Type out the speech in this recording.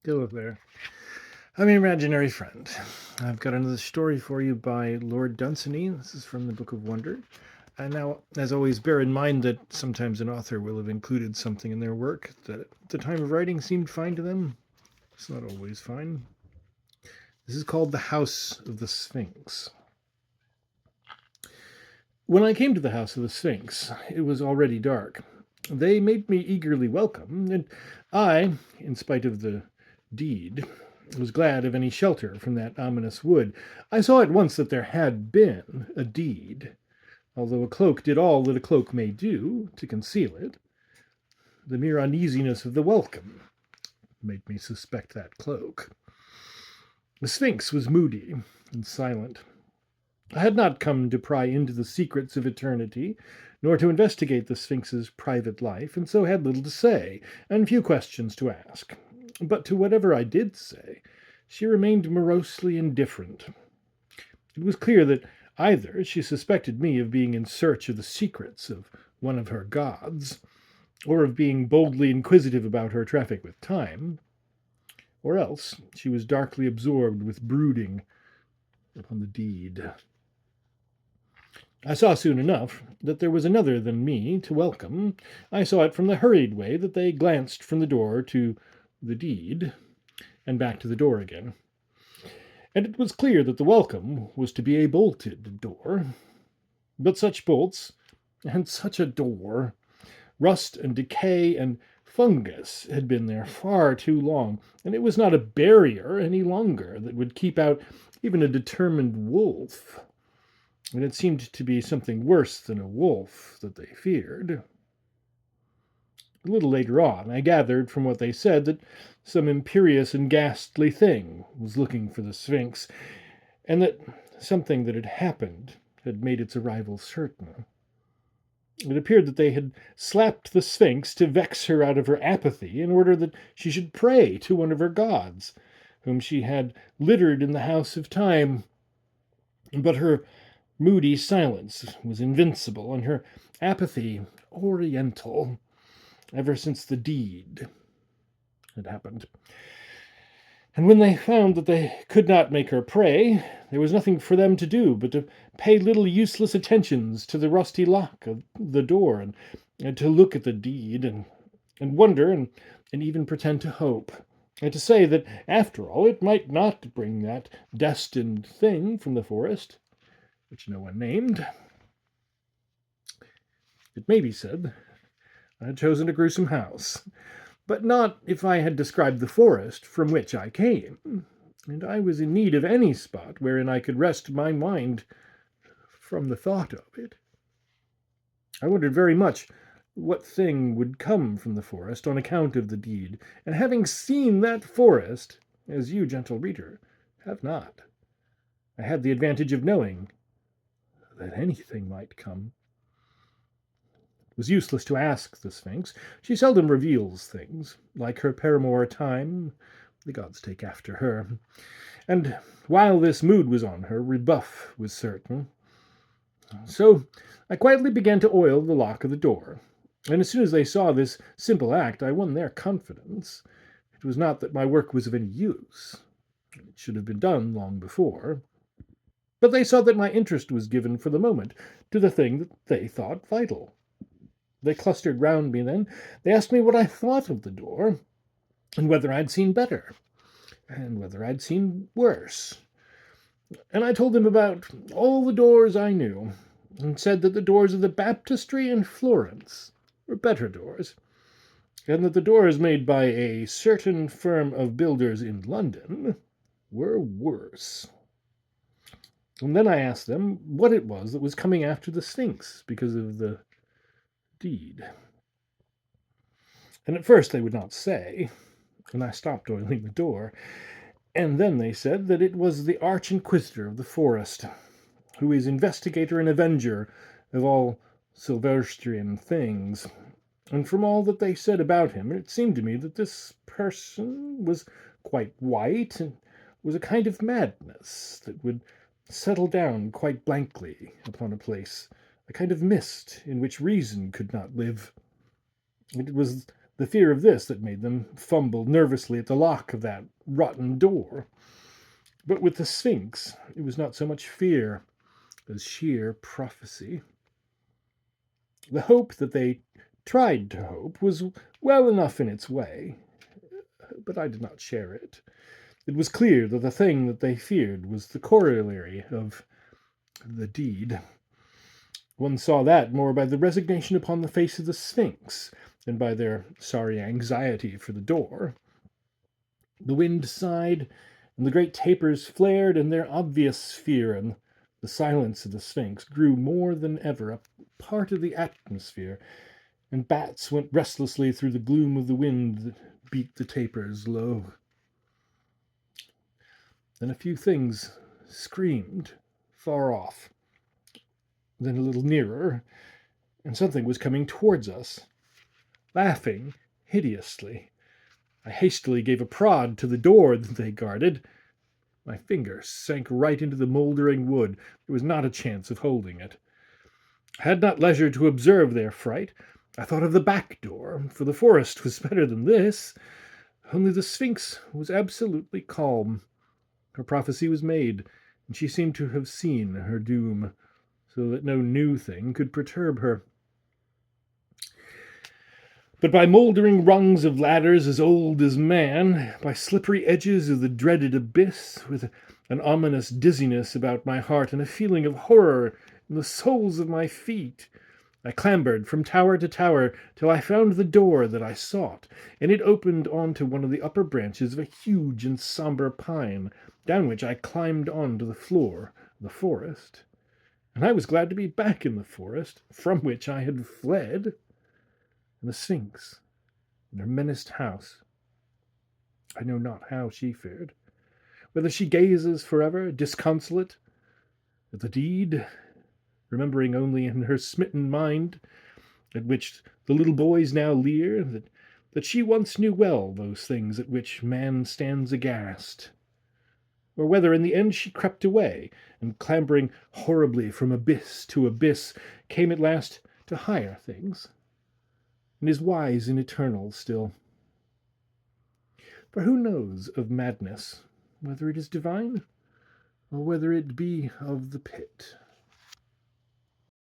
Hello there. I'm your imaginary friend. I've got another story for you by Lord Dunsany. This is from the Book of Wonder. And now, as always, bear in mind that sometimes an author will have included something in their work that at the time of writing seemed fine to them. It's not always fine. This is called The House of the Sphinx. When I came to the House of the Sphinx, it was already dark. They made me eagerly welcome, and I, in spite of the deed, was glad of any shelter from that ominous wood. I saw at once that there had been a deed, although a cloak did all that a cloak may do to conceal it. The mere uneasiness of the welcome made me suspect that cloak. The Sphinx was moody and silent. I had not come to pry into the secrets of eternity, nor to investigate the Sphinx's private life, and so had little to say, and few questions to ask. But to whatever I did say, she remained morosely indifferent. It was clear that either she suspected me of being in search of the secrets of one of her gods, or of being boldly inquisitive about her traffic with time, or else she was darkly absorbed with brooding upon the deed. I saw soon enough that there was another than me to welcome. I saw it from the hurried way that they glanced from the door to the deed, and back to the door again. And it was clear that the welcome was to be a bolted door. But such bolts, and such a door, rust and decay and fungus had been there far too long, and it was not a barrier any longer that would keep out even a determined wolf. And it seemed to be something worse than a wolf that they feared. A little later on, I gathered from what they said that some imperious and ghastly thing was looking for the Sphinx, and that something that had happened had made its arrival certain. It appeared that they had slapped the Sphinx to vex her out of her apathy in order that she should pray to one of her gods, whom she had littered in the house of time. But her moody silence was invincible, and her apathy oriental, ever since the deed had happened. And when they found that they could not make her pray, there was nothing for them to do but to pay little useless attentions to the rusty lock of the door, and to look at the deed, and wonder, and even pretend to hope, and to say that, after all, it might not bring that destined thing from the forest, which no one named. It may be said I had chosen a gruesome house, but not if I had described the forest from which I came, and I was in need of any spot wherein I could rest my mind from the thought of it. I wondered very much what thing would come from the forest on account of the deed, and having seen that forest, as you, gentle reader, have not, I had the advantage of knowing that anything might come. It was useless to ask the Sphinx. She seldom reveals things. Like her paramour Time, the gods take after her. And while this mood was on her, rebuff was certain. So I quietly began to oil the lock of the door, and as soon as they saw this simple act, I won their confidence. It was not that my work was of any use. It should have been done long before. But they saw that my interest was given for the moment to the thing that they thought vital. They clustered round me then. They asked me what I thought of the door, and whether I'd seen better, and whether I'd seen worse. And I told them about all the doors I knew, and said that the doors of the baptistry in Florence were better doors, and that the doors made by a certain firm of builders in London were worse. And then I asked them what it was that was coming after the Sphinx because of the deed. And at first they would not say, and I stopped oiling the door. And then they said that it was the Arch-Inquisitor of the forest, who is investigator and avenger of all Sylvestrian things. And from all that they said about him, it seemed to me that this person was quite white, and was a kind of madness that would settle down quite blankly upon a place, a kind of mist in which reason could not live. It was the fear of this that made them fumble nervously at the lock of that rotten door. But with the Sphinx, it was not so much fear as sheer prophecy. The hope that they tried to hope was well enough in its way, but I did not share it. It was clear that the thing that they feared was the corollary of the deed. One saw that more by the resignation upon the face of the Sphinx than by their sorry anxiety for the door. The wind sighed, and the great tapers flared, and their obvious fear and the silence of the Sphinx grew more than ever a part of the atmosphere, and bats went restlessly through the gloom of the wind that beat the tapers low. Then a few things screamed far off, then a little nearer, and something was coming towards us, laughing hideously. I hastily gave a prod to the door that they guarded. My finger sank right into the mouldering wood. There was not a chance of holding it. I had not leisure to observe their fright. I thought of the back door, for the forest was better than this. Only the Sphinx was absolutely calm. Her prophecy was made, and she seemed to have seen her doom, so that no new thing could perturb her. But by mouldering rungs of ladders as old as man, by slippery edges of the dreaded abyss, with an ominous dizziness about my heart and a feeling of horror in the soles of my feet, I clambered from tower to tower till I found the door that I sought, and it opened onto one of the upper branches of a huge and sombre pine, down which I climbed on to the floor of the forest. And I was glad to be back in the forest, from which I had fled. And the Sphinx, in her menaced house, I know not how she fared, whether she gazes forever, disconsolate, at the deed, remembering only in her smitten mind, at which the little boys now leer, that she once knew well those things at which man stands aghast, or whether in the end she crept away, and clambering horribly from abyss to abyss, came at last to higher things, and is wise and eternal still. For who knows of madness, whether it is divine, or whether it be of the pit?